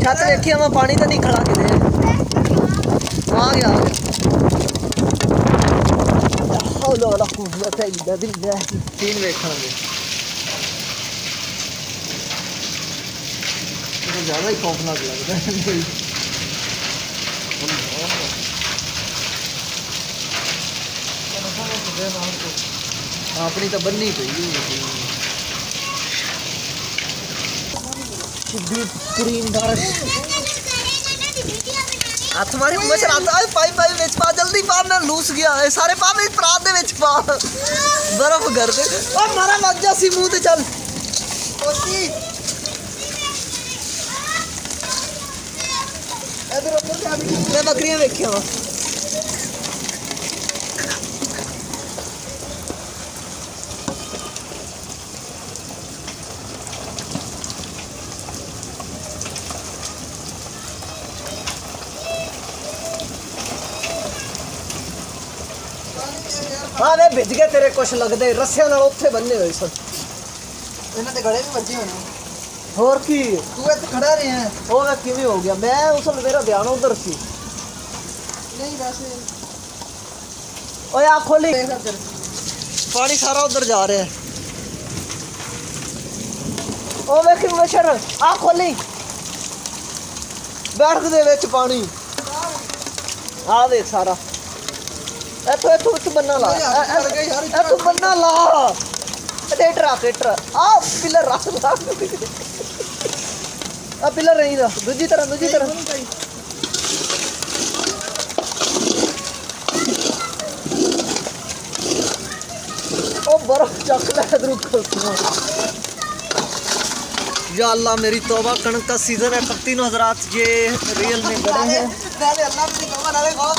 छत देखी मैं पानी तो नहीं खड़ा कि आ गया सीन वेखा ज़्यादा ही खौफनाक लगता है अपनी तो बननी पई हाथ मारे मुझे आता है पाई पाई विच पा जल्दी पा मैं लूस गया सारे पा मेरे परात दे विच पा बर्फ कर दे ओ मारा लग जा सी मुंह ते चल ओसी इधर ऊपर क्या मैं बकरियां देखिया वा हाँ वे भिज गए तेरे कुछ लगते रस्सियां नाल उत्थे बन्ने हुए सन इन्हां दे गले भी वज्जे होने और की तू इत्थे खड़ा रहे हैं ओ मैं किवें हो गया मैं उस मेरा ध्यान उधर सी नहीं वैसे ओए आ खोली पानी सारा उधर जा रहा है ओ वेख मशर आ खोली बैठ दे विच पानी आ देख सारा बनना ला बनना ला इधर आ पिलर रख आ पिलर नहीं दा दूजी तरह ओ बर्फ चक ले रुक या अल्लाह मेरी तौबा कणक का सीजन है 31 हज़रात ये रियल में गड़े हैं नाले अल्लाह मेरी तौबा नाले गाओ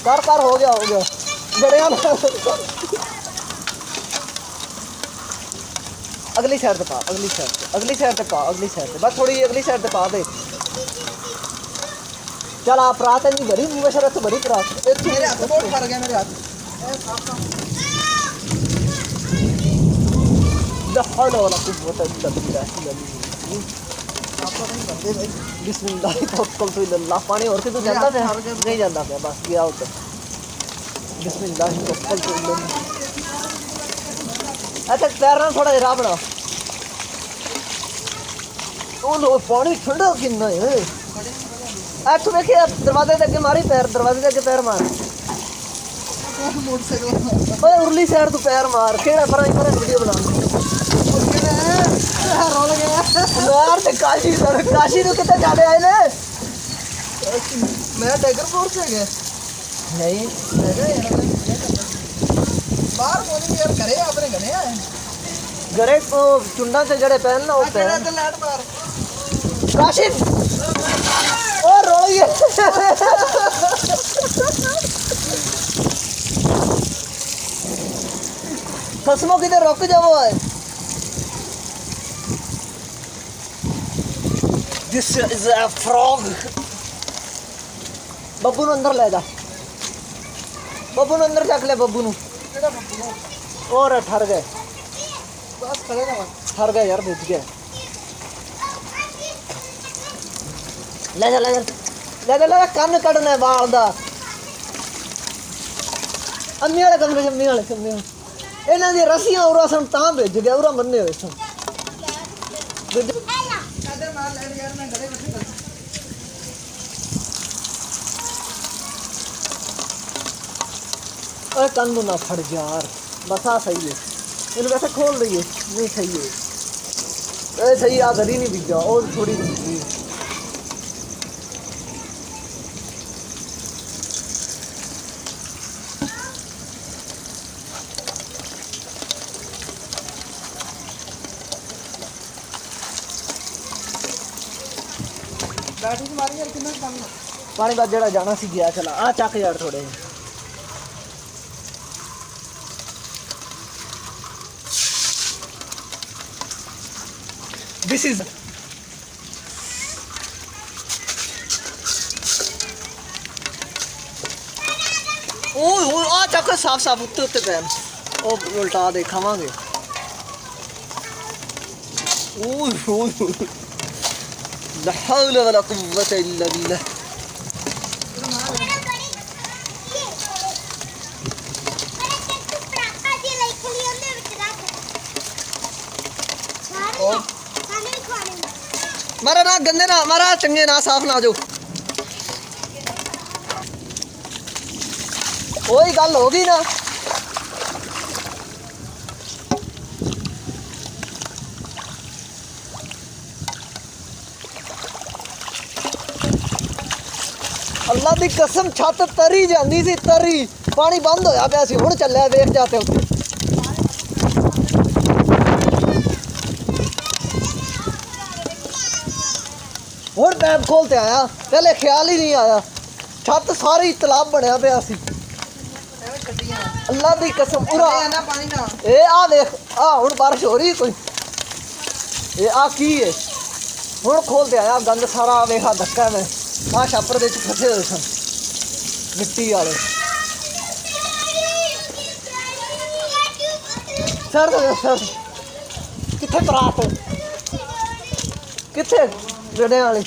कर हो गया बड़े अगली साइड पे पा अगली साइड पे बस थोड़ी अगली साइड पे पा दे चल आप रात नहीं भरी मुबशरत भरी रात मेरे हाथ बहुत फर गया मेरे हाथ दफड़ वाला कुछ होता है बिस्मिल्लाह तवक्कल तो अल्लाह पानी और के तो जाता है नहीं जाता है बस गया होता बिस्मिल्लाह तवक्कल तो अल्लाह अच्छा तैरना थोड़ा जरा बना ओ लो पानी ठंडा कितना है आ तू देखे दरवाजे के आगे मारी पैर दरवाजे के आगे पैर मार मोटरसाइकिल ओए उरली साइड तू पैर मार केड़ा पर वीडियो बना रोल गया यार ते काशी तो कितने जाने आए ने मैं टाइगरपुर से गया नहीं बाहर कोनी यार घरे अपने घरे आए घरे को चुंडा से जड़े पहन ना होते हैं तो लाट मार काशी ओ रोल गया खसमो किधर रुक जाओ है This is a frog. Babbu नु अंदर ले जा बब्बू नु अंदर चक ले बब्बू नु और ठर गए बस खड़े ना ठर गए यार भिज गए ले जा कान कटना है बाल दा अम्मी वाले कमरे इन्हां दी रस्सियां उरा सन तां भिज गए उरा मन्ने होए सन कंधु ना फट यार बस आ सही है इन वैसे खोल रही है नहीं सही है सही आ गरी नहीं बिक जाओ और थोड़ी पानी बाद जड़ा जाना सी गया चला आ चक यार थोड़े दिस इज ओ आ चक देखो साफ साफ उत्ते उत्ते पैन ओ उल्टा दे खावांगे ला हौल वला कुव्वत इल्ला बिल्लाह मारा ना गंदे ना मारा चंगे ना साफ ना जो वही गल होगी ना अल्लाह दी कसम छत तरी जांदी सी तरी पानी बंद होया पिया सी हुण चलिया वेख जाते उत्ते हुण पैप खोलते आया पहले ख्याल ही नहीं आया छत सारी तालाब बनया पिया सी अल्लाह दी कसम पूरा ना पानी ना ए आ देख आ हुण बारिश हो रही कोई ए आ की है हुण खोलते आया गंद सारा वेखा धक्का में आ छापर दे फसे हुए सन मिट्टी वाले सर किथे परात किथे जड़े वाली